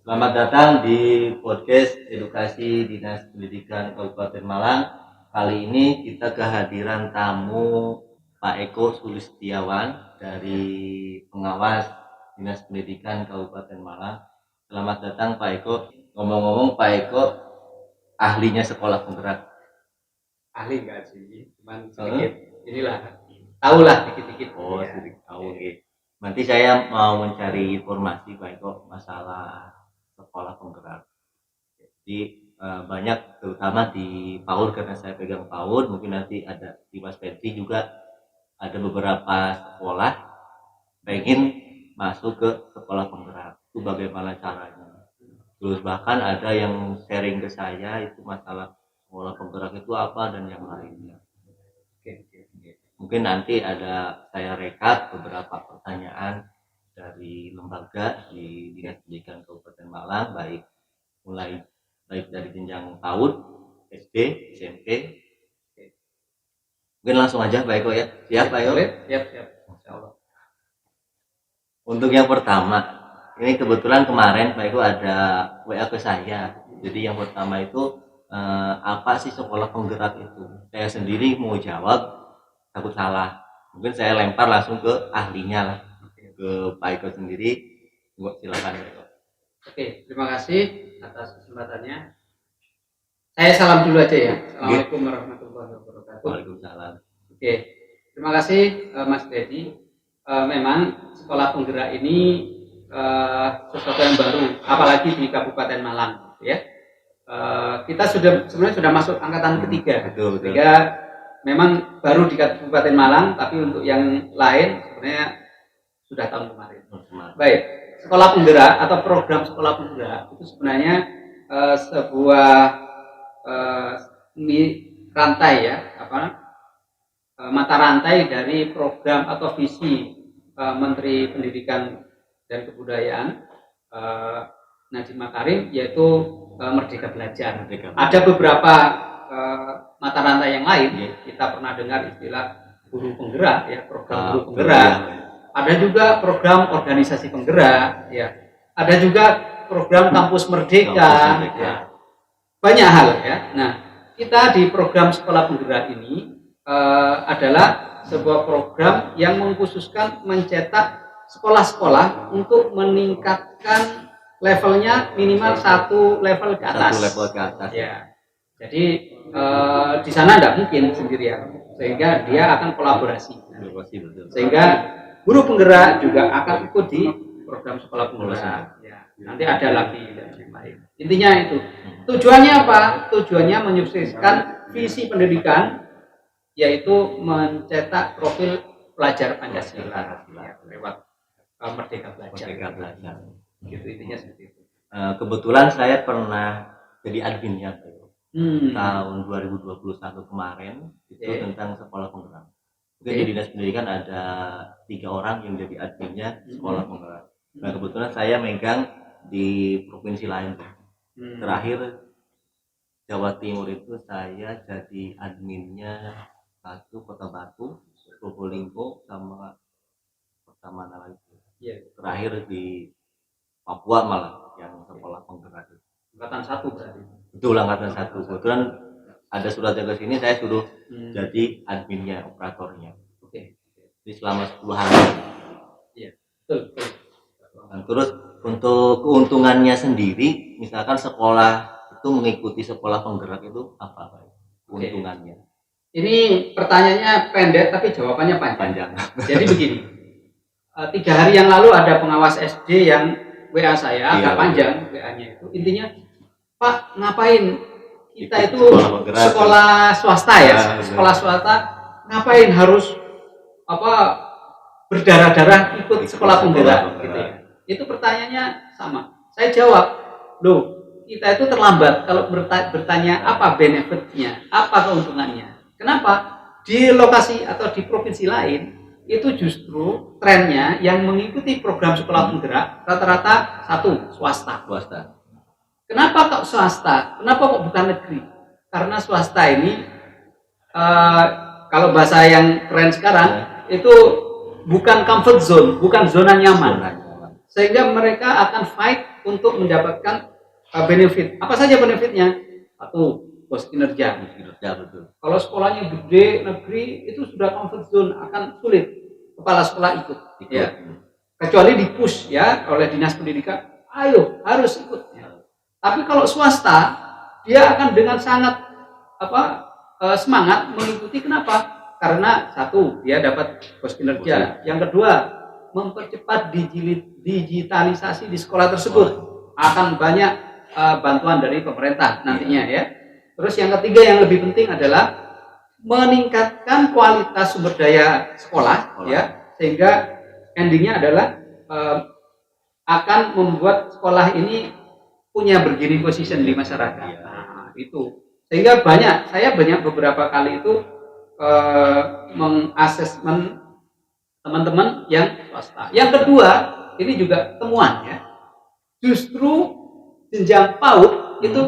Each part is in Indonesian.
Selamat datang di podcast Edukasi Dinas Pendidikan Kabupaten Malang. Kali ini kita kehadiran tamu Pak Eko Sulistiawan dari pengawas Dinas Pendidikan Kabupaten Malang. Selamat datang Pak Eko. Ngomong-ngomong Pak Eko ahlinya sekolah penggerak. Ahli enggak sih, cuman sedikit inilah tahulah dikit-dikit. Oh, sedikit tahu. Oke. Nanti saya mau mencari informasi Pak Eko masalah sekolah penggerak. Jadi banyak terutama di PAUD karena saya pegang PAUD, mungkin nanti ada di Mas Petri juga ada beberapa sekolah pengen masuk ke sekolah penggerak. Itu bagaimana caranya? Terus bahkan ada yang sharing ke saya itu masalah sekolah penggerak itu apa dan yang lainnya. Oke. Mungkin nanti ada saya rekap beberapa pertanyaan dari lembaga di Dinas Pendidikan Kabupaten Malang, mulai dari jenjang PAUD, SD, SMP. Mungkin langsung aja Pak Eko ya. Siap Pak Eko? Siap. Insya Allah. Untuk yang pertama, ini kebetulan kemarin Pak Eko ada WA ke saya. Jadi yang pertama itu apa sih sekolah penggerak itu? Saya sendiri mau jawab takut salah. Mungkin saya lempar langsung ke ahlinya lah, ke Pak Eko sendiri. Silakan Pak Eko. Oke, terima kasih atas kesempatannya. Saya salam dulu aja ya. Assalamualaikum warahmatullahi wabarakatuh. Waalaikumsalam. Oke, terima kasih Mas Dedi. Memang sekolah penggerak ini sesuatu yang baru, apalagi di Kabupaten Malang, ya. Kita sebenarnya sudah masuk angkatan ketiga, betul. Sehingga memang baru di Kabupaten Malang, tapi untuk yang lain sebenarnya sudah tahun kemarin. Baik, sekolah penggerak atau program sekolah penggerak itu sebenarnya sebuah rantai ya, mata rantai dari program atau visi Menteri Pendidikan dan Kebudayaan Nadiem Makarim, yaitu Merdeka Belajar. Ada beberapa mata rantai yang lain. Kita pernah dengar istilah guru penggerak, ya, program guru penggerak. Ada juga program organisasi penggerak, ya. Ada juga program kampus merdeka. Ya. Banyak hal ya. Nah, kita di program sekolah penggerak ini adalah sebuah program yang mengkhususkan mencetak sekolah-sekolah untuk meningkatkan levelnya minimal satu level ke atas. Ya. Jadi di sana tidak mungkin sendirian, sehingga dia akan kolaborasi. Sehingga guru penggerak juga akan ikut di program sekolah penggerak. Ya. Nanti ada lagi yang lain. Intinya itu. Tujuannya apa? Tujuannya menyukseskan visi pendidikan, yaitu mencetak profil pelajar Pancasila lewat Merdeka Belajar. Gitu intinya seperti itu. Kebetulan saya pernah jadi adminnya tahun 2021 kemarin itu tentang sekolah penggerak. Mungkin di Dinas Pendidikan ada 3 orang yang jadi adminnya sekolah penggerak. Nah kebetulan saya megang di provinsi lain. Terakhir Jawa Timur itu saya jadi adminnya Kota Batu, Probolinggo, sama kota mana lagi? Terakhir di Papua malah yang sekolah penggerak. Angkatan 1 berarti. Betul, angkatan 1. Kebetulan ada surat ke sini, saya suruh jadi adminnya, operatornya. Oke. Jadi selama 10 hari. Iya, betul. Nah, terus untuk keuntungannya sendiri, misalkan sekolah itu mengikuti sekolah penggerak itu apa keuntungannya? Ini pertanyaannya pendek tapi jawabannya panjang. Jadi begini, 3 hari yang lalu ada pengawas SD yang WA saya, agak panjang WA-nya itu. Intinya, Pak, ngapain kita itu sekolah swasta ya, sekolah swasta, ngapain harus berdarah-darah ikut sekolah penggerak gitu ya. Itu pertanyaannya sama. Saya jawab, loh, kita itu terlambat kalau bertanya apa benefitnya, apa keuntungannya. Kenapa? Di lokasi atau di provinsi lain itu justru trennya yang mengikuti program sekolah penggerak rata-rata swasta. Kenapa kok swasta? Kenapa kok bukan negeri? Karena swasta ini kalau bahasa yang keren sekarang itu bukan comfort zone, bukan zona nyaman. Sehingga mereka akan fight untuk mendapatkan benefit. Apa saja benefitnya? Satu, bos kinerja. Betul. Kalau sekolahnya gede negeri itu sudah comfort zone, akan sulit kepala sekolah ikut. Ya. Kecuali di push ya oleh dinas pendidikan, ayo harus ikut. Ya. Tapi kalau swasta dia akan dengan sangat semangat mengikuti. Kenapa? Karena satu, dia dapat bos kinerja. Yang kedua, mempercepat digitalisasi di sekolah tersebut. Akan banyak bantuan dari pemerintah nantinya ya. Terus yang ketiga yang lebih penting adalah meningkatkan kualitas sumber daya sekolah ya, sehingga endingnya adalah akan membuat sekolah ini punya bargaining position di masyarakat. Nah, itu sehingga saya banyak beberapa kali itu mengasesmen teman-teman yang swasta. Yang kedua, ini juga temuan ya. Justru jenjang PAUD itu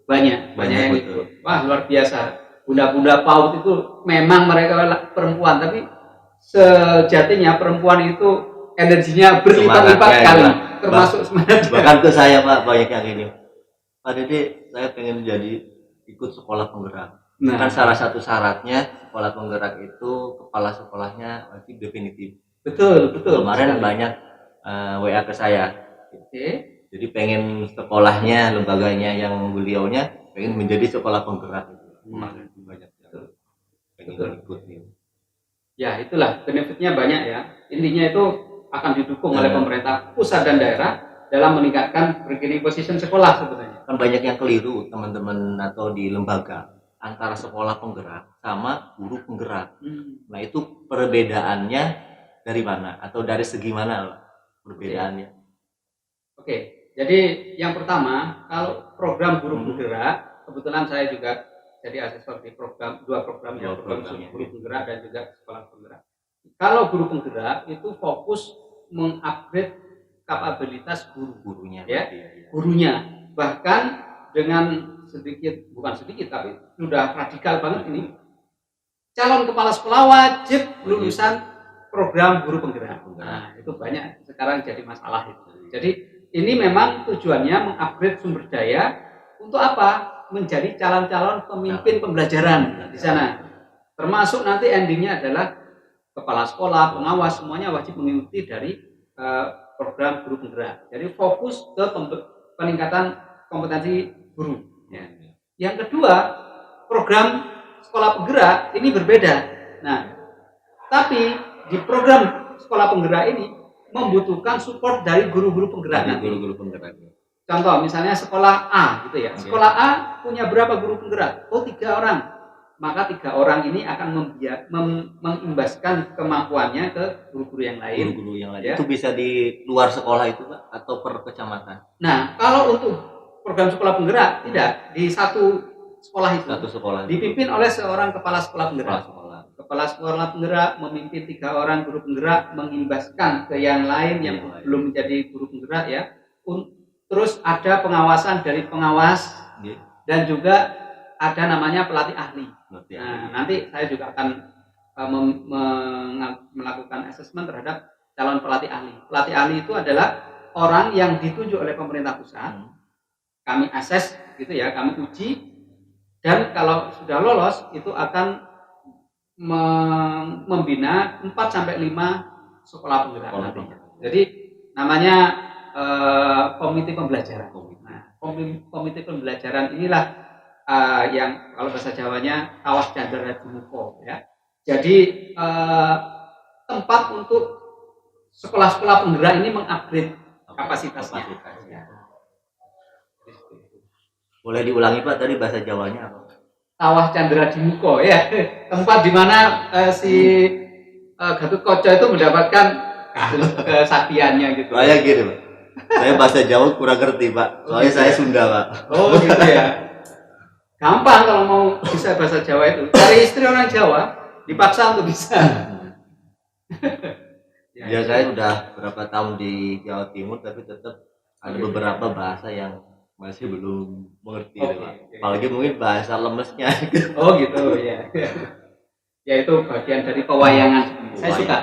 banyak yang ikut. Wah, luar biasa. Bunda-bunda PAUD itu memang mereka perempuan, tapi sejatinya perempuan itu energinya berlipat-lipat kali, termasuk semangat. Bahkan ke saya Pak, banyak yang ini. Pak Dede, saya pengen ikut sekolah penggerak. Nah, kan salah satu syaratnya sekolah penggerak itu kepala sekolahnya wajib definitif. Betul. Kemarin banyak WA ke saya. Jadi pengen sekolahnya, lembaganya yang beliaunya pengen menjadi sekolah penggerak. Kemarin banyak pengen ikut. Ya itulah benefitnya banyak ya. Intinya itu akan didukung oleh pemerintah pusat dan daerah dalam meningkatkan bargaining position sekolah sebenarnya. Kan banyak yang keliru teman-teman atau di lembaga antara sekolah penggerak sama guru penggerak. Nah itu perbedaannya dari mana atau dari segi mana perbedaannya? Oke. Jadi yang pertama, kalau program guru penggerak, kebetulan saya juga jadi asesor di dua program guru penggerak dan juga sekolah penggerak. Kalau guru penggerak itu fokus mengupgrade kapabilitas gurunya ya. Gurunya bahkan dengan bukan sedikit tapi sudah radikal banget ini, calon kepala sekolah wajib lulusan program guru penggerak. Nah, itu banyak sekarang jadi masalah itu. Jadi ini memang tujuannya mengupgrade sumber daya untuk apa? Menjadi calon-calon pemimpin pembelajaran di sana. Termasuk nanti endingnya adalah kepala sekolah, pengawas, semuanya wajib mengikuti dari program guru penggerak. Jadi fokus ke peningkatan kompetensi guru. Ya. Yang kedua, program sekolah penggerak ini berbeda. Nah, tapi di program sekolah penggerak ini membutuhkan support dari guru-guru penggerak. Contoh, misalnya sekolah A gitu ya. Sekolah A punya berapa guru penggerak? 3 orang. Maka 3 orang ini akan mengimbaskan kemampuannya ke guru-guru yang lain. Ya. Itu bisa di luar sekolah itu Pak atau per kecamatan? Nah, kalau untuk program sekolah penggerak tidak, di satu sekolah itu. Dipimpin oleh seorang kepala sekolah penggerak. Kepala sekolah penggerak memimpin 3 orang guru penggerak, mengimbaskan ke yang lain yang belum menjadi guru penggerak ya. Terus ada pengawasan dari pengawas dan juga ada namanya pelatih ahli. Nah, nanti saya juga akan melakukan assessment terhadap calon pelatih ahli. Pelatih ahli itu adalah orang yang ditunjuk oleh pemerintah pusat. Kami assess gitu ya, kami uji, dan kalau sudah lolos itu akan membina 4-5 sekolah penggerak nantinya. Jadi namanya komite pembelajaran. Nah, komite pembelajaran inilah yang kalau bahasa Jawanya Tawas Candra Jumuko ya. Jadi tempat untuk sekolah-sekolah penggerak ini mengupgrade kapasitasnya. Boleh diulangi Pak tadi bahasa Jawanya apa? Tawas Candra Jumuko ya. Tempat di mana si Gatot Koco itu mendapatkan kesaktiannya gitu. Kayak gini Pak. Saya bahasa Jawa kurang ngerti Pak. Soalnya saya Sunda Pak. Oh gitu ya. Gampang kalau mau bisa bahasa Jawa itu. Cari istri orang Jawa, dipaksa untuk bisa. Ya saya sudah berapa tahun di Jawa Timur, tapi tetap ada beberapa bahasa yang masih belum mengerti. Apalagi mungkin bahasa lemesnya. Oh gitu ya. Ya itu bagian dari pewayangan. Saya suka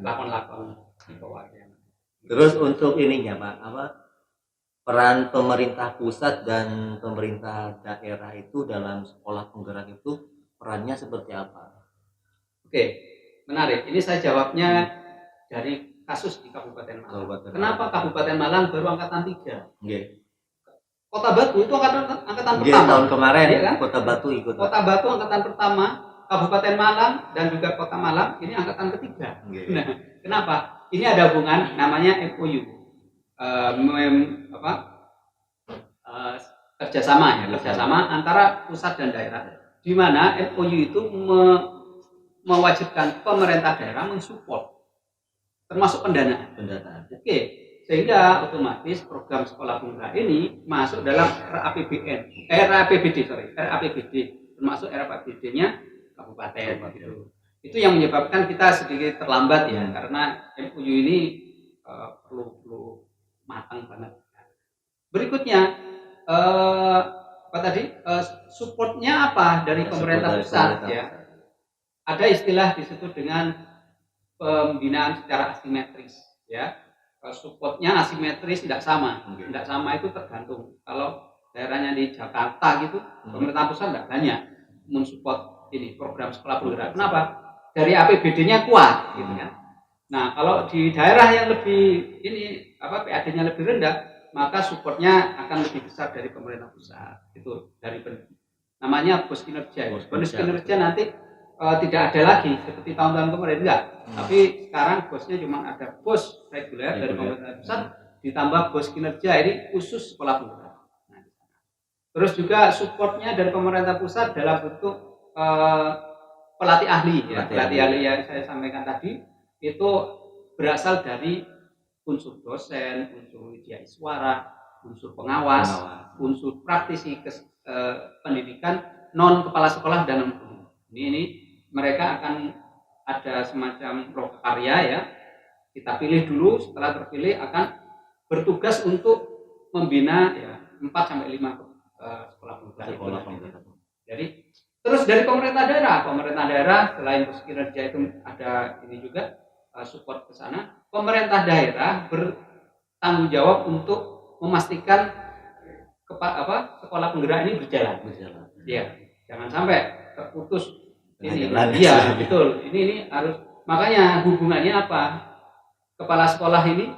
lakon-lakon pewayangan. Terus untuk ininya Pak, peran pemerintah pusat dan pemerintah daerah itu dalam sekolah penggerak itu perannya seperti apa? Oke, menarik. Ini saya jawabnya dari kasus di Kabupaten Malang. Kenapa Kabupaten Malang baru angkatan 3? Okay. Kota Batu itu angkatan Okay, pertama. Tahun kemarin ya kan? Kota Batu ikut. Kota Batu angkatan pertama, Kabupaten Malang dan juga Kota Malang ini angkatan ketiga. Okay. Nah, kenapa? Ini ada hubungan namanya MOU. Kerjasama antara pusat dan daerah. Di mana MOU itu mewajibkan pemerintah daerah mensupport termasuk pendanaan. Oke, sehingga otomatis program sekolah penggerak ini masuk dalam RAPBD, termasuk RAPBD-nya kabupaten. Itu yang menyebabkan kita sedikit terlambat ya, karena MOU ini perlu matang banget. Berikutnya supportnya apa dari pemerintah pusat ya? Ada istilah disebut dengan pembinaan secara asimetris ya. Supportnya asimetris tidak sama. Tidak sama itu tergantung. Kalau daerahnya di Jakarta gitu, pemerintah pusat tidak banyak mensupport ini program sekolah penggerak. Kenapa? Dari APBD-nya kuat gitu kan. Nah, kalau di daerah yang lebih ini PAD-nya lebih rendah, maka supportnya akan lebih besar dari pemerintah pusat. Itu dari namanya bos kinerja. Bonus kinerja nanti tidak ada lagi seperti tahun-tahun kemarin, enggak. Tapi sekarang bosnya cuma ada bos reguler dari pemerintah pusat ditambah bos kinerja, ini khusus sekolah penggerak. Nah, terus juga supportnya dari pemerintah pusat dalam bentuk pelatih ahli ya. Pelatih ahli yang saya sampaikan tadi itu berasal dari unsur dosen, unsur widya iswara, unsur pengawas, unsur praktisi pendidikan, non kepala sekolah dan non guru. Ini mereka akan ada semacam lokakarya ya. Kita pilih dulu, setelah terpilih akan bertugas untuk membina ya 4 sampai 5 sekolah penggerak. Jadi terus dari pemerintah daerah selain bos kinerja itu ada ini juga support ke sana. Pemerintah daerah bertanggung jawab untuk memastikan sekolah penggerak ini berjalan. Ya, jangan sampai terputus ini. Iya, betul. Ini harus, makanya hubungannya apa? Kepala sekolah ini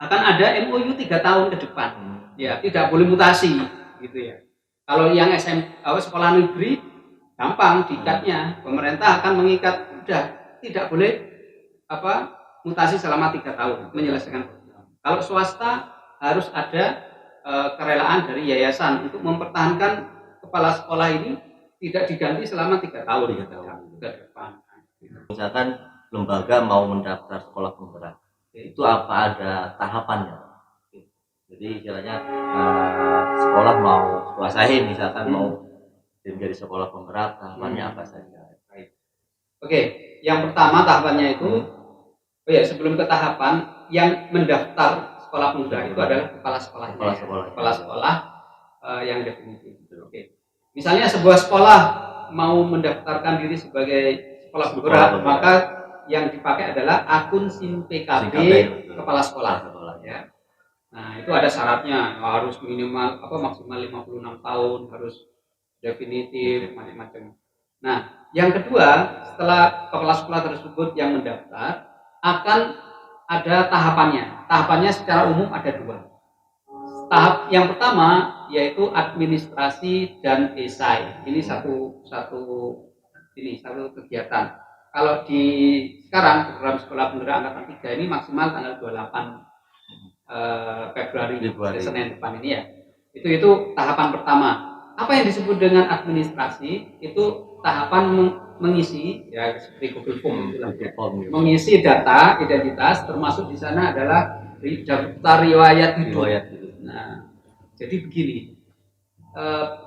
akan ada MOU 3 tahun ke depan. Ya, tidak boleh mutasi gitu ya. Kalau yang sekolah negeri gampang diikatnya, pemerintah akan mengikat, udah tidak boleh mutasi selama 3 tahun menyelesaikan program. Kalau swasta harus ada kerelaan dari yayasan untuk mempertahankan kepala sekolah ini tidak diganti selama 3 tahun ke depan. Misalkan lembaga mau mendaftar sekolah penggerak, itu apa ada tahapannya? Jadi istilahnya sekolah mau kuasain, misalkan mau menjadi sekolah penggerak, tahapannya apa saja? Oke, yang pertama tahapannya itu sebelum ke tahapan yang mendaftar sekolah penggerak itu adalah kepala sekolah yang definitif. Oke. Misalnya sebuah sekolah mau mendaftarkan diri sebagai sekolah penggerak, maka yang dipakai adalah akun SIM PKB kepala sekolah. Ya. Nah, itu ada syaratnya, harus minimal maksimal 56 tahun, harus definitif, macam-macam. Nah, yang kedua, setelah kepala sekolah tersebut yang mendaftar, akan ada tahapannya. Tahapannya secara umum ada 2. Tahap yang pertama yaitu administrasi dan esai. Ini satu kegiatan. Kalau di sekarang program sekolah penggerak angkatan 3 ini maksimal tanggal 28 Februari Senin depan ini ya. Itu tahapan pertama. Apa yang disebut dengan administrasi? Itu tahapan mengisi ya seperti Google Form, mengisi data identitas, termasuk di sana adalah daftar riwayat hidup. Nah, jadi begini,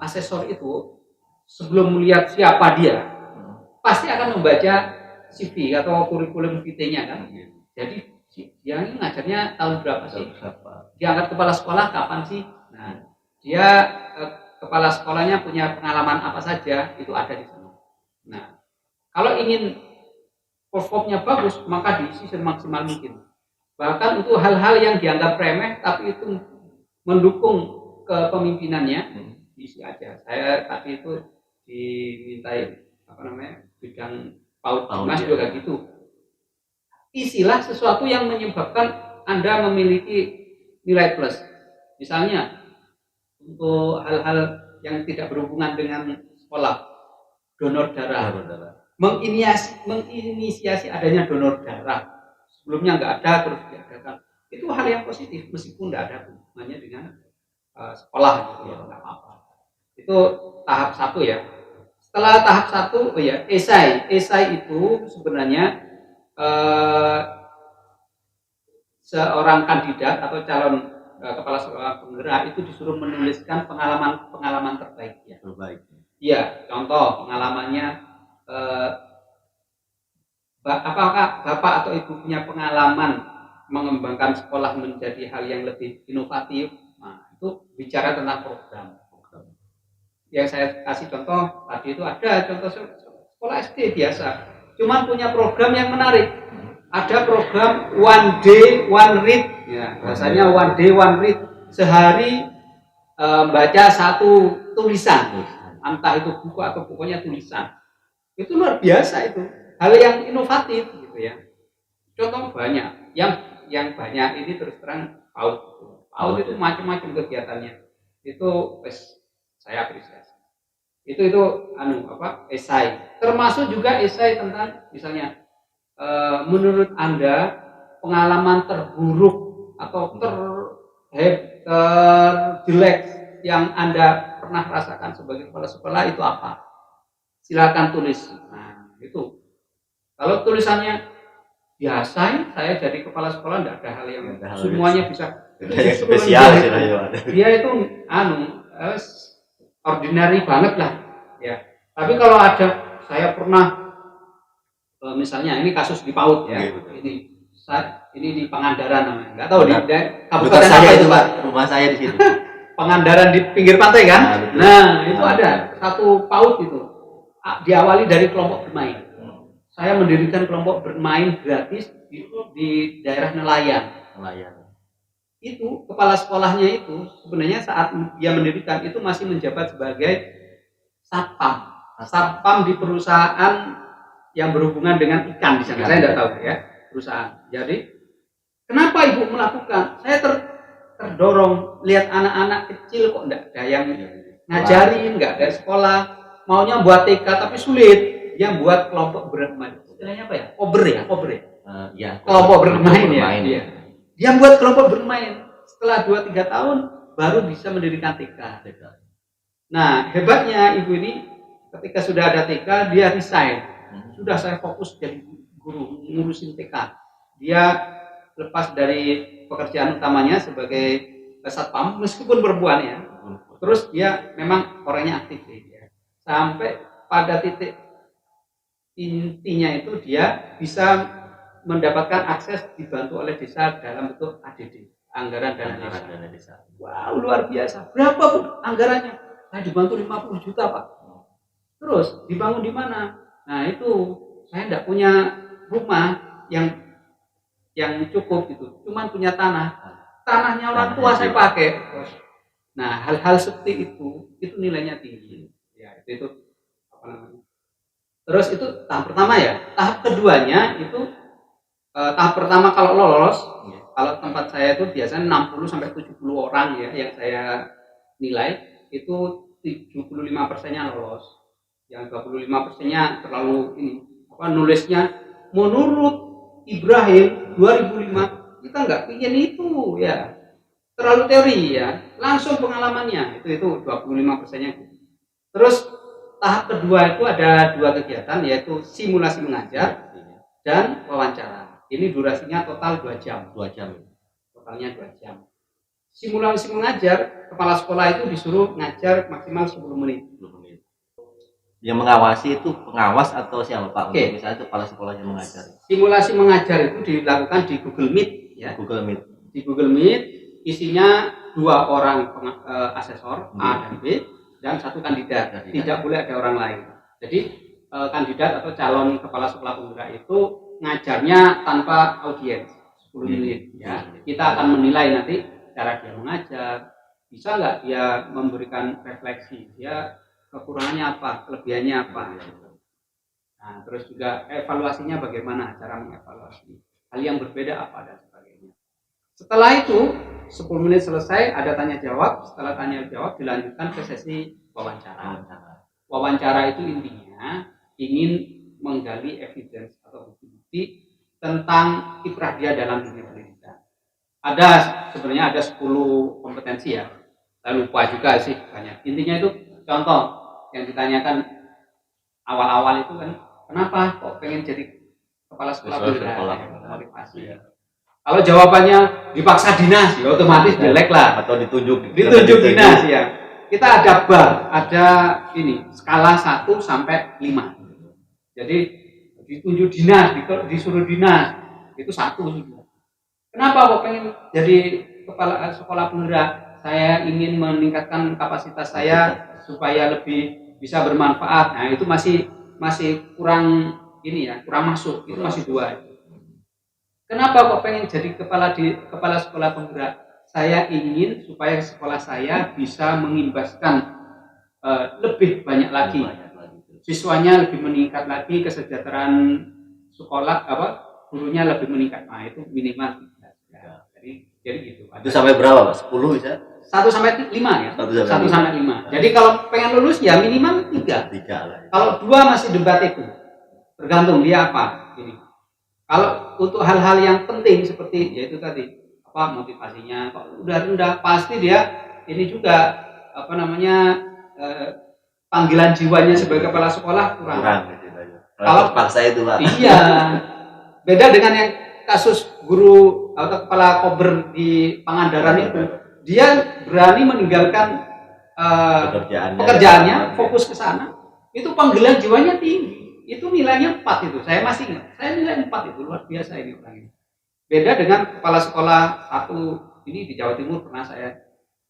asesor itu sebelum melihat siapa dia, pasti akan membaca CV atau kurikulum vitae-nya kan. Jadi dia ini ngajarnya tahun berapa sih? Diangkat kepala sekolah kapan sih? Nah, dia kepala sekolahnya punya pengalaman apa saja, itu ada di sana. Nah, kalau ingin performnya bagus, maka diisi semaksimal mungkin. Bahkan untuk hal-hal yang dianggap remeh, tapi itu mendukung kepemimpinannya, isi aja. Saya tadi itu dimintai bidang PAUD Mas juga gitu. Isilah sesuatu yang menyebabkan Anda memiliki nilai plus. Misalnya untuk hal-hal yang tidak berhubungan dengan sekolah, donor darah. Menginisiasi adanya donor darah. Sebelumnya nggak ada, terus diadakan. Itu hal yang positif meskipun tidak ada hubungannya dengan sekolah gitu ya, nggak apa-apa. Itu tahap 1 ya. Setelah tahap 1, esai itu sebenarnya seorang kandidat atau calon kepala sekolah penggerak itu disuruh menuliskan pengalaman terbaik ya. Iya, contoh pengalamannya apakah Bapak atau Ibu punya pengalaman mengembangkan sekolah menjadi hal yang lebih inovatif? Nah, itu bicara tentang program. Yang saya kasih contoh tadi itu ada contoh sekolah SD biasa, cuman punya program yang menarik. Ada program one day one read, ya bahasanya one day one read, sehari baca satu tulisan, entah itu buku atau pokoknya tulisan. Itu luar biasa itu, hal yang inovatif gitu ya. Contoh banyak, yang banyak ini terus terang PAUD itu macam-macam kegiatannya. Itu saya apresiasi. Itu esai. Termasuk juga esai tentang misalnya menurut Anda pengalaman terburuk atau terjelek yang Anda pernah rasakan sebagai kepala sekolah itu apa? Silakan tulis. Nah, itu. Kalau tulisannya biasa, saya jadi kepala sekolah tidak ada hal yang semuanya bisa spesial. Dia itu ordinary banget lah ya. Tapi kalau ada, saya pernah misalnya ini kasus di PAUD ya, ini di Pangandaran namanya, nggak tahu di kabupaten apa itu Pak? Rumah saya di situ. Pangandaran di pinggir pantai kan? Nah itu ada satu PAUD itu diawali dari kelompok bermain. Saya mendirikan kelompok bermain gratis di daerah nelayan. Itu kepala sekolahnya itu sebenarnya saat dia mendirikan itu masih menjabat sebagai satpam di perusahaan yang berhubungan dengan ikan di sana. Saya tidak tahu ya perusahaan. Jadi kenapa Ibu melakukan? Saya terdorong lihat anak-anak kecil kok enggak ada yang ngajarin, enggak ada sekolah, maunya buat TK tapi sulit. Dia buat kelompok bermain. Istilahnya apa ya? Kober ya. Kelompok bermain ya. Dia buat kelompok bermain. Setelah 2-3 tahun baru bisa mendirikan TK. Nah, hebatnya Ibu ini ketika sudah ada TK dia resign. Sudah saya fokus jadi guru ngurusin TK. Dia lepas dari pekerjaan utamanya sebagai satpam meskipun perempuan ya. Terus dia memang orangnya aktif ya. Sampai pada titik intinya itu dia bisa mendapatkan akses dibantu oleh desa dalam bentuk ADD, anggaran dana desa. Wow, luar biasa. Berapa Bu anggarannya? Saya dibantu 50 juta Pak. Terus dibangun di mana? Nah itu saya tidak punya rumah yang cukup gitu, cuman punya tanahnya orang tua saya pakai. Nah hal-hal seperti itu nilainya tinggi ya. Itu apa namanya? Terus itu tahap pertama ya. Tahap keduanya itu tahap pertama kalau lolos kalau tempat saya itu biasanya 60-70 orang ya yang saya nilai itu 75%-nya lolos, yang 25%-nya terlalu nulisnya menurut Ibrahim 2005 kita nggak ingin itu ya, terlalu teori ya, langsung pengalamannya itu 25%-nya. Terus tahap kedua itu ada 2 kegiatan yaitu simulasi mengajar dan wawancara. Ini durasinya total 2 jam. Totalnya 2 jam. Simulasi mengajar, kepala sekolah itu disuruh ngajar maksimal 10 menit. Yang mengawasi itu pengawas atau siapa Pak? Okay. Misalnya itu kepala sekolah yang mengajar. Simulasi mengajar itu dilakukan di Google Meet ya. Di Google Meet isinya 2 orang asesor A dan B dan 1 kandidat. Tidak boleh ada orang lain. Jadi kandidat atau calon kepala sekolah penggerak itu ngajarnya tanpa audiens 10 menit ya. Kita akan menilai nanti cara dia mengajar, bisa nggak dia memberikan refleksi, dia kekurangannya apa, kelebihannya apa. Nah, terus juga evaluasinya bagaimana, cara mengevaluasi hal yang berbeda apa dan sebagainya. Setelah itu 10 menit selesai, ada tanya jawab. Setelah tanya jawab dilanjutkan ke sesi wawancara. Wawancara itu intinya ingin menggali evidence atau bukti-bukti tentang kiprah dia dalam dunia pendidikan. Ada sebenarnya ada 10 kompetensi ya. Saya lupa juga sih banyak. Intinya itu contoh yang ditanyakan awal-awal itu kan, kenapa kok pengen jadi kepala sekolah pendidikan, motivasi. Ya. Kalau jawabannya dipaksa dinas, ya otomatis jelek lah. Atau ditunjuk dinas ya. Kita ada bar, ada ini skala 1 sampai 5. Jadi ditunjuk dinas, disuruh dinas, itu 1 sudah. Kenapa kok pengen jadi kepala sekolah penggerak? Saya ingin meningkatkan kapasitas saya supaya lebih bisa bermanfaat. Nah, itu masih kurang ini ya, kurang masuk. Itu masih 2. Kenapa kok pengen jadi kepala sekolah penggerak? Saya ingin supaya sekolah saya bisa mengimbaskan lebih banyak lagi. Siswanya lebih meningkat lagi, kesejahteraan sekolah gurunya lebih meningkat. Nah, itu minimal 3. Ya, jadi gitu. Itu sampai berapa, Pak? 10 bisa? 1 sampai 5 ya. 1 sampai 5. Jadi kalau pengen lulus ya minimal 3. 3 lah. Kalau 2 masih debat itu. Tergantung dia apa ini. Kalau untuk hal-hal yang penting seperti yaitu tadi motivasinya kok udah rendah, pasti dia ini juga panggilan jiwanya sebagai kepala sekolah kurang gitu. Kalau paksa itu, Pak. Iya. Beda dengan yang kasus guru atau kepala kober di Pangandaran itu, dia berani meninggalkan pekerjaannya, fokus ke sana. Itu panggilan jiwanya tinggi. Itu nilainya 4 itu. Saya masih ingat. Saya nilai 4 itu, luar biasa ini orang ini. Beda dengan kepala sekolah 1 ini di Jawa Timur, pernah saya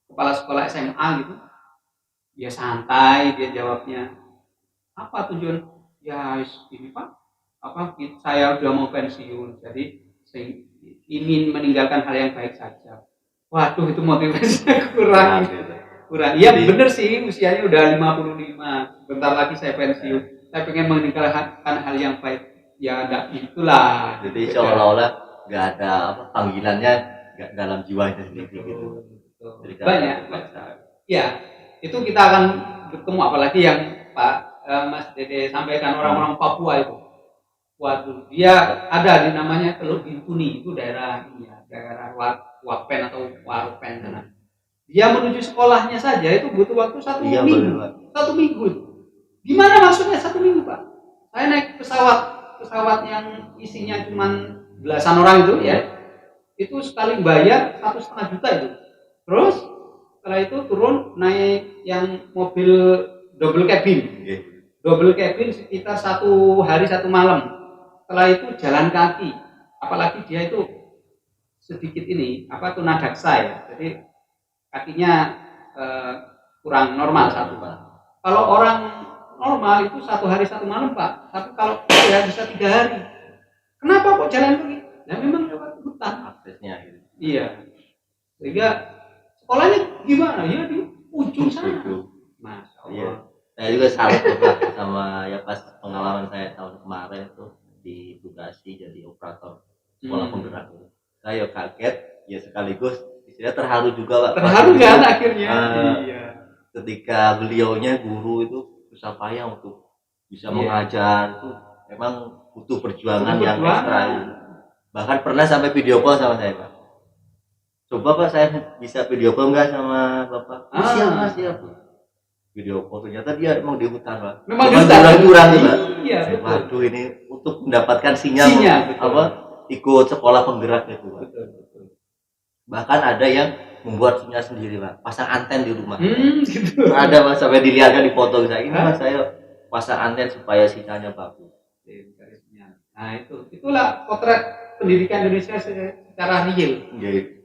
kepala sekolah SMA gitu. Dia santai, dia jawabnya. Apa tujuan? Ya ini Pak, saya udah mau pensiun. Jadi saya ingin meninggalkan hal yang baik saja. Waduh, itu motivasinya kurang. Iya bener sih, usianya udah 55. Bentar lagi saya pensiun. Saya pengen meninggalkan hal yang baik. Ya enggak itulah. Jadi seolah-olah nggak ada panggilannya nggak dalam jiwanya sendiri gitu. Banyak. Ya, itu kita akan bertemu apalagi yang Pak Mas Dede sampaikan orang-orang Papua itu. Waduh, dia ada di namanya Teluk Bintuni, itu daerah ini ya, daerah Wapen atau Warupen sana. Dia menuju sekolahnya saja itu butuh waktu 1 minggu. 1 minggu. Gimana maksudnya 1 minggu, Pak? Saya naik pesawat yang isinya cuma belasan orang itu ya. Itu sekali bayar 1,5 juta itu. Terus setelah itu turun naik yang mobil double cabin. Double cabin sekitar 1 hari 1 malam. Setelah itu jalan kaki. Apalagi dia itu sedikit ini, tunadaksa ya. Jadi kakinya kurang normal 1, Pak. Kalau orang normal itu 1 hari 1 malam, Pak. Tapi kalau ya bisa 3 hari. Kenapa kok jalan kaki? Nah memang lewat hutan aksesnya gitu. Iya. Sehingga sekolahnya gimana? Ya di ujung sana. Masya Allah. Iya. Saya juga salut sama ya pas pengalaman saya tahun kemarin itu ditugasi jadi operator sekolah penggerak. Saya kaget, ya sekaligus istilah terharu juga, Pak. Terharu kan akhirnya. Iya. Ketika beliaunya guru itu susah payah untuk bisa mengajar itu memang butuh perjuangan yang ekstra. Bahkan pernah sampai video call sama saya, Pak. Coba Pak saya bisa video call nggak sama Bapak? Siap. Video call ternyata dia emang di hutan, Pak. Memang di hutan curang, Pak. Iya. Waduh ini untuk mendapatkan sinyal. Ikut sekolah penggerak itu, Pak. Betul. Bahkan ada yang membuat sinyal sendiri, Pak. Pasang anten di rumah. Gitu. Ada Mas sampai dilihatkan di foto saya. Ini Mas saya pasang anten supaya sinyalnya bagus. Nah itulah potret pendidikan Indonesia secara real.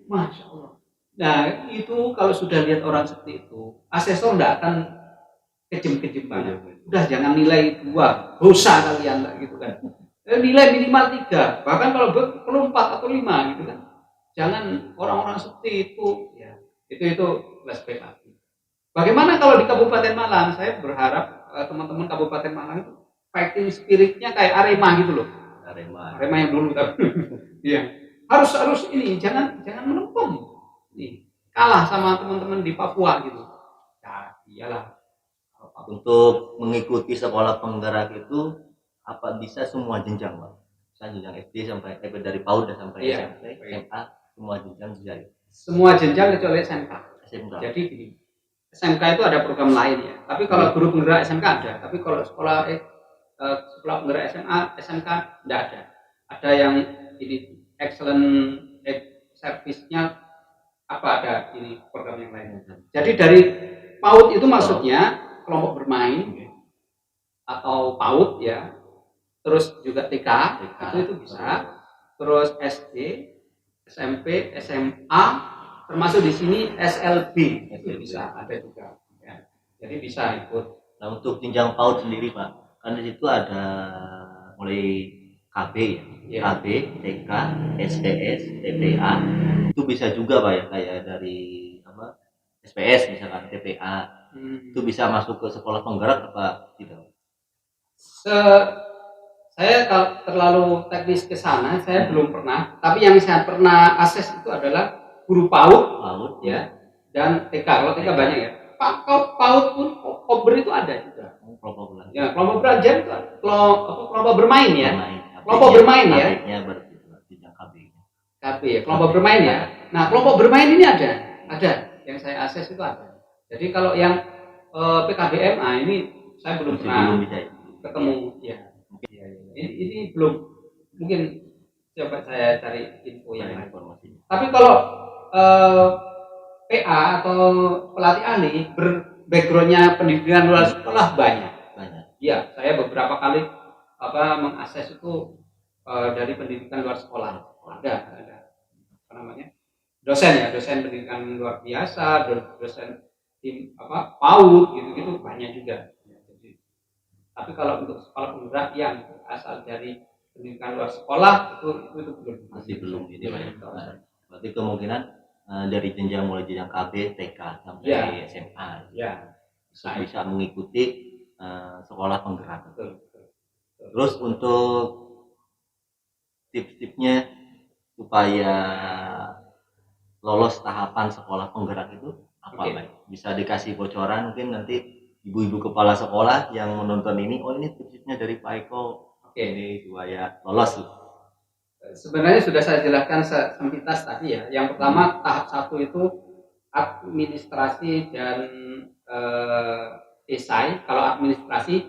Masya Allah. Nah itu kalau sudah lihat orang seperti itu, asesor tidak akan kejem-kejem banget. Udah jangan nilai 2, dosa kalian gitu kan. Nilai minimal 3, bahkan kalau perlu 4 atau 5 gitu kan. Jangan orang-orang seperti itu ya. Jadi Itu flashback lagi. Bagaimana kalau di Kabupaten Malang? Saya berharap teman-teman Kabupaten Malang itu fighting spiritnya kayak Arema gitu loh. Arema yang dulu tapi iya. Harus ini jangan melempem. Nih, kalah sama teman-teman di Papua gitu. Ya, iyalah. Untuk mengikuti sekolah penggerak itu apa bisa semua jenjang, Pak? Bisa jenjang SD sampai dari PAUD sampai SMP, SMA, semua jenjang bisa. Semua jenjang kecuali SMK. SMK. Jadi gini, SMK itu ada program lain ya. Tapi kalau guru penggerak SMK ada. Tapi kalau sekolah penggerak SMA, SMK tidak ada. Ada yang ini excellent service-nya apa ada ini program yang lain. Jadi dari PAUD itu maksudnya kelompok bermain atau PAUD ya. Terus juga TK itu bisa. Terus SD, SMP, SMA, termasuk di sini SLB itu bisa ada juga. Ya. Jadi bisa ikut. Nah untuk jenjang PAUD sendiri Pak, kan di situ ada mulai KB ya, KB, TK, SPS, TPA, itu bisa juga Pak ya kayak dari apa SPS misalkan TPA, itu bisa masuk ke sekolah penggerak apa tidak? Saya kalau terlalu teknis ke sana, saya belum pernah. Tapi yang saya pernah akses itu adalah guru PAUD ya, dan TK. Kalau TK banyak ya. PAUD pun kober itu ada juga. Kelompok belajar. Ya, kelompok belajar itu kelompok bermain ya. Kelompok bermain ya. KB ya, kelompok bermain ya. Nah, kelompok bermain ini ada yang saya akses itu ada. Jadi kalau yang PKBM ini saya belum pernah ketemu ya. Ini belum, mungkin coba saya cari info yang lain. Tapi kalau PA atau pelatih ahli backgroundnya pendidikan luar sekolah banyak. Ya, saya beberapa kali mengakses itu dari pendidikan luar sekolah. Ada apa namanya dosen pendidikan luar biasa, dosen tim PAUD gitu banyak juga. Tapi kalau untuk sekolah penggerak yang asal dari pendidikan luar sekolah itu belum ini berarti kemungkinan dari jenjang mulai jenjang KB, TK sampai SMA ya bisa mengikuti sekolah penggerak. Terus untuk tips-tipsnya supaya lolos tahapan sekolah penggerak itu apa Pak? Bisa dikasih bocoran mungkin nanti ibu-ibu kepala sekolah yang menonton ini, oh ini tipsnya dari Pak Eko, ini supaya lolos. Sebenarnya sudah saya jelaskan sepintas tadi ya. Yang pertama tahap 1 itu administrasi dan esai. Kalau administrasi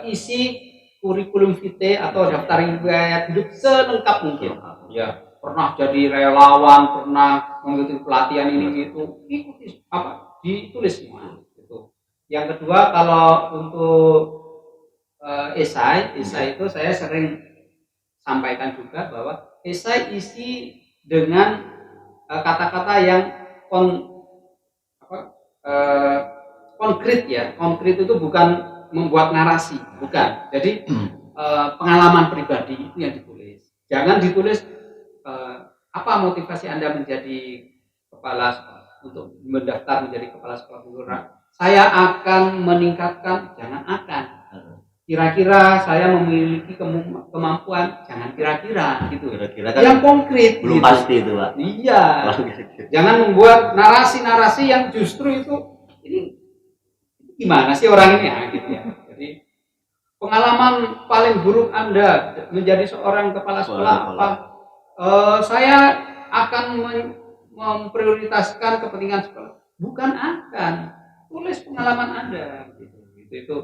isi kurikulum vitae atau daftar riwayat hidup selengkap mungkin. Ya, pernah jadi relawan, pernah mengikuti pelatihan ini gitu, ikuti ditulis semua. Yang kedua kalau untuk esai itu saya sering sampaikan juga bahwa esai isi dengan kata-kata yang konkret ya. Konkret itu bukan membuat narasi, bukan. Jadi pengalaman pribadi itu yang ditulis. Jangan ditulis apa motivasi Anda menjadi kepala sekolah, untuk mendaftar menjadi kepala sekolah penggerak. Saya akan meningkatkan, jangan akan. Kira-kira saya memiliki kemampuan, jangan kira-kira gitu. Kira-kira kan yang konkret belum gitu. Pasti itu Pak. Iya. Jangan membuat narasi-narasi yang justru itu ini gimana sih orang ini ya gitu ya. Jadi pengalaman paling buruk Anda menjadi seorang kepala sekolah apa? Saya akan memprioritaskan kepentingan sekolah. Bukan akan, tulis pengalaman Anda gitu. Itu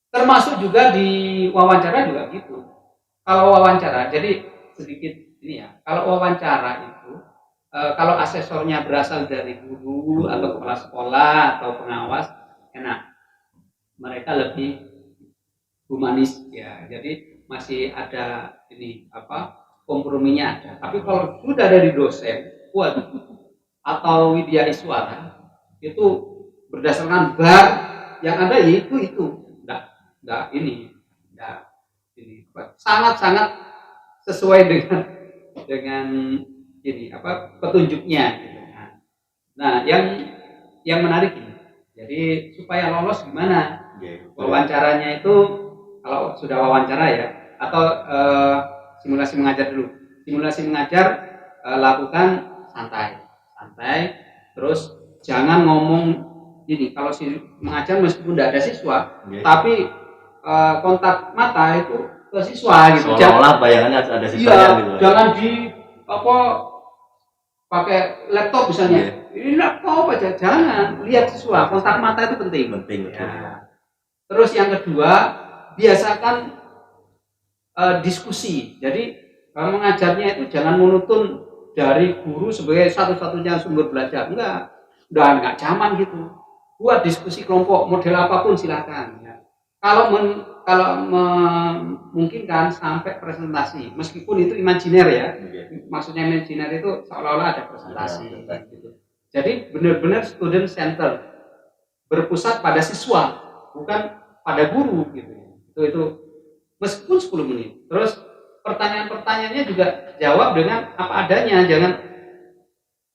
termasuk juga di wawancara juga gitu. Kalau wawancara, jadi sedikit ini ya. Kalau wawancara itu, kalau asesornya berasal dari guru atau kepala sekolah atau pengawas, enak. Mereka lebih humanis ya. Jadi masih ada ini komprominya ada. Tapi kalau sudah dari dosen, atau widya iswara itu berdasarkan bar yang ada itu enggak ini sangat sesuai dengan ini petunjuknya gitu. Nah, Nah, yang menarik ini, jadi supaya lolos gimana? Wawancaranya itu kalau sudah wawancara ya, atau simulasi mengajar dulu. Simulasi mengajar lakukan santai, terus jangan ngomong ini. Kalau mengajar meskipun tidak ada siswa, tapi kontak mata itu ke siswa gitu. Seolah-olah bayangannya ada siswanya gitu. Jangan di pakai laptop misalnya. Ini laptop aja, jangan lihat siswa. Kontak mata itu penting. Ya. Terus yang kedua, biasakan diskusi. Jadi mengajarnya itu jangan monoton dari guru sebagai satu-satunya sumber belajar. Enggak zaman gitu. Buat diskusi kelompok model apapun silakan. Ya. Kalau memungkinkan sampai presentasi, meskipun itu imajiner ya. Maksudnya imajiner itu seolah-olah ada presentasi. Gitu. Jadi benar-benar student center, berpusat pada siswa, bukan pada guru gitu. Itu meskipun 10 menit. Terus pertanyaan-pertanyaannya juga jawab dengan apa adanya, jangan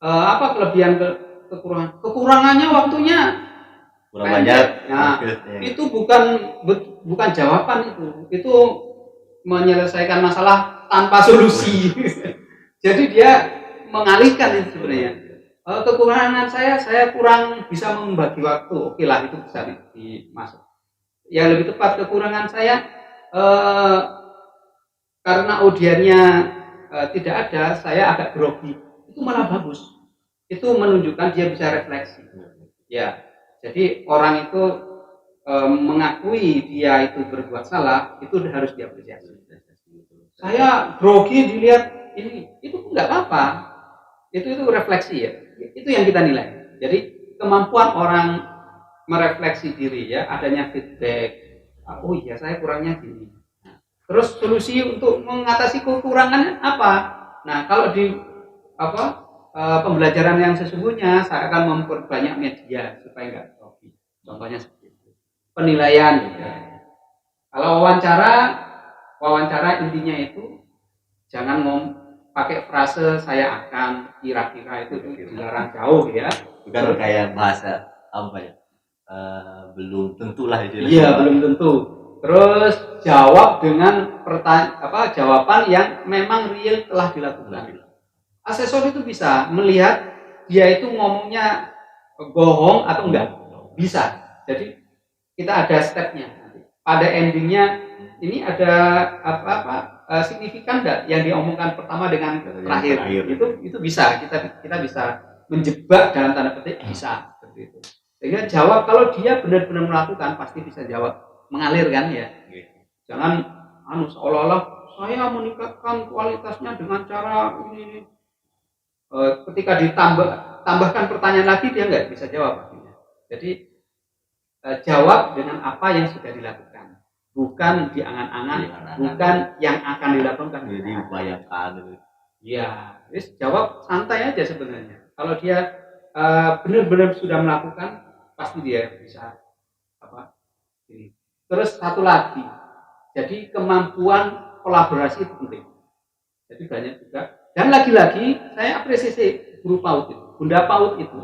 apa kelebihan kekurangan. Kekurangannya waktunya kurang banyak. Nah, itu bukan jawaban itu menyelesaikan masalah tanpa solusi. Jadi dia mengalihkan itu sebenarnya. Kekurangan saya kurang bisa membagi waktu. Oke lah, itu bisa dimasuk. Yang lebih tepat, kekurangan saya karena audiennya tidak ada, saya agak grogi. Itu malah bagus. Itu menunjukkan dia bisa refleksi. Ya, jadi orang itu mengakui dia itu berbuat salah, itu harus diapresiasi. Saya grogi dilihat ini, itu nggak apa-apa. Itu refleksi ya. Itu yang kita nilai. Jadi kemampuan orang merefleksi diri ya, adanya feedback. Oh iya, saya kurangnya gini. Terus solusi untuk mengatasi kekurangan apa? Nah, kalau di pembelajaran yang sesungguhnya, saya akan memperbanyak media supaya nggak grogi. Contohnya seperti itu. Penilaian. Ya. Kalau wawancara intinya itu jangan pakai frase saya akan, kira-kira, itu dilarang jauh ya. Bukan kayak bahasa apa ya? Belum tentu lah itu. Iya, belum tentu. Terus jawab dengan jawaban yang memang real telah dilakukan. Asesor itu bisa melihat dia itu ngomongnya bohong atau enggak. Bisa. Jadi kita ada stepnya. Pada endingnya ini ada signifikan enggak yang diomongkan pertama dengan terakhir. Itu bisa. Kita bisa menjebak dalam tanda petik, bisa seperti itu. Sehingga jawab, kalau dia benar-benar melakukan pasti bisa jawab, mengalir kan ya. Jangan seolah-olah saya meningkatkan kualitasnya dengan cara ini. Ketika ditambahkan pertanyaan lagi dia nggak bisa jawab akhirnya. Jadi jawab dengan apa yang sudah dilakukan, bukan diangan-angan, bukan yang akan dilakukan. Jadi bayangkan. Ya, jawab santai aja sebenarnya. Kalau dia benar-benar sudah melakukan, pasti dia bisa ini. Terus satu lagi, jadi kemampuan kolaborasi itu penting. Jadi banyak juga. Dan lagi-lagi saya apresiasi guru PAUD itu, Bunda PAUD itu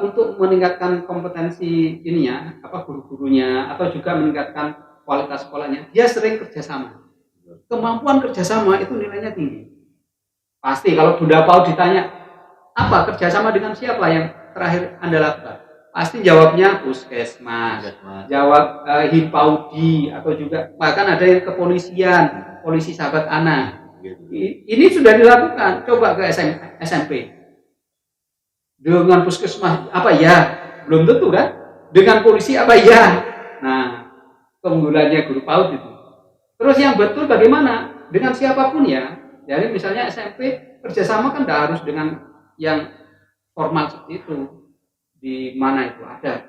untuk meningkatkan kompetensi ininya, guru-gurunya, atau juga meningkatkan kualitas sekolahnya. Dia sering kerjasama. Kemampuan kerjasama itu nilainya tinggi. Pasti kalau Bunda PAUD ditanya apa kerjasama dengan siapa yang terakhir Anda lakukan, pasti jawabnya puskesmas, jawab Himpaudi, atau juga bahkan ada yang kepolisian, polisi sahabat anak. Ini sudah dilakukan. Coba ke SMP dengan puskesmas apa ya, belum tentu kan. Dengan polisi apa ya. Nah, keunggulannya guru PAUD itu. Terus yang betul bagaimana dengan siapapun ya. Jadi misalnya SMP kerjasama kan tidak harus dengan yang formal seperti itu. Di mana itu ada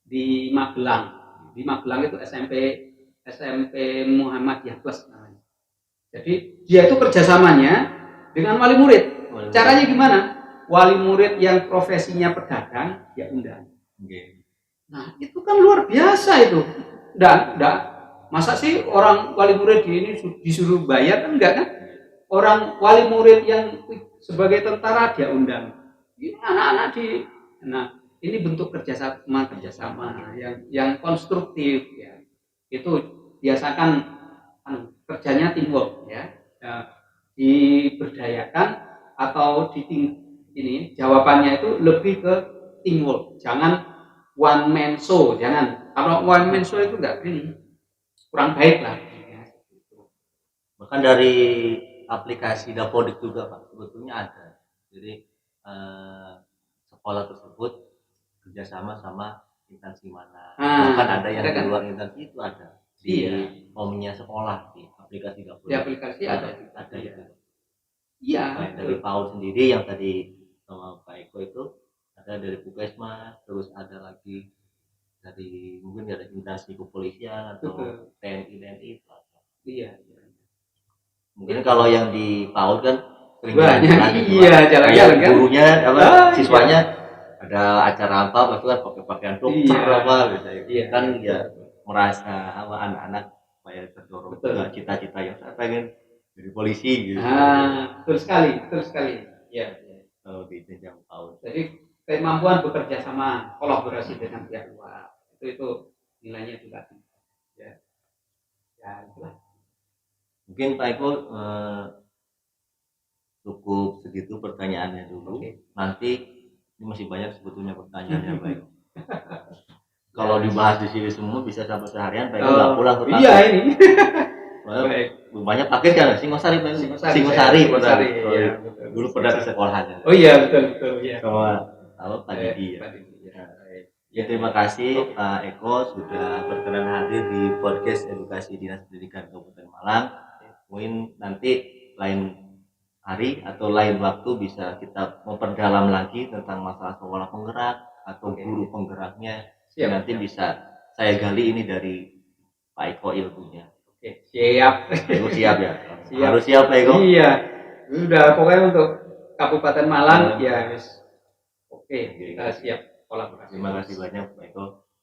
di Magelang. Di Magelang itu SMP Muhammadiyah Plus namanya. Jadi dia itu kerjasamanya dengan wali murid. Caranya gimana? Wali murid yang profesinya pedagang dia undang. Nah itu kan luar biasa itu. Enggak. Masa sih orang wali murid ini disuruh bayar kan enggak kan? Orang wali murid yang sebagai tentara dia undang. Ini anak-anak ini bentuk kerjasama yang konstruktif ya. Itu biasakan kerjanya teamwork ya. Diberdayakan atau ini jawabannya itu lebih ke teamwork. Jangan one man show, jangan. Kalau one man show itu enggak kurang baik lah. Bahkan dari aplikasi Dapodik juga Pak sebetulnya ada. Jadi sekolah tersebut kerjasama sama instansi mana. Bahkan ada yang di luar instansi itu ada di omnya sekolah di aplikasi Dapodik. Di aplikasi ada itu. Iya. Dari PAUD sendiri yang tadi sama Pak Eko itu ada dari Puskesmas, terus ada lagi dari mungkin dari instansi kepolisian atau TNI itu. Iya. Mungkin kalau yang di PAUD kan sering jalan-jalan kan gurunya siswanya ada acara apa itu kan pakai pakaian dokter kan ya merasa anak-anak supaya terdorong cita-cita yang saya pengen jadi polisi gitu. Betul sekali. Iya. Oh, di jenjang PAUD. Jadi kemampuan bekerja sama, kolaborasi dengan pihak luar itu nilainya juga ya. Ya itulah. Mungkin Pak Eko cukup segitu pertanyaannya dulu. Nanti ini masih banyak sebetulnya pertanyaannya Pak Eko. Kalau dibahas di sini semua bisa sampai seharian Pak Eko nggak pulang ke kantor. Iya ini. Banyak pakai kan Singosari Pak Eko. Singosari. Iya, dulu pernah di sekolahannya. Oh iya betul ya. Sama Pak Didi ya. Ya terima kasih Pak Eko sudah berkenan hadir di podcast edukasi Dinas Pendidikan Kabupaten Malang. Mungkin nanti lain hari atau lain waktu bisa kita memperdalam lagi tentang masalah sekolah penggerak atau guru penggeraknya. Nanti bisa saya gali ini dari Pak Eko ilmunya. Oke, siap. Eko siap ya. Harus siap Pak Eko. Iya. Udah pokoknya untuk Kabupaten Malang ya guys. Oke, kita siap kolaborasi. Terima kasih banyak Pak Eko.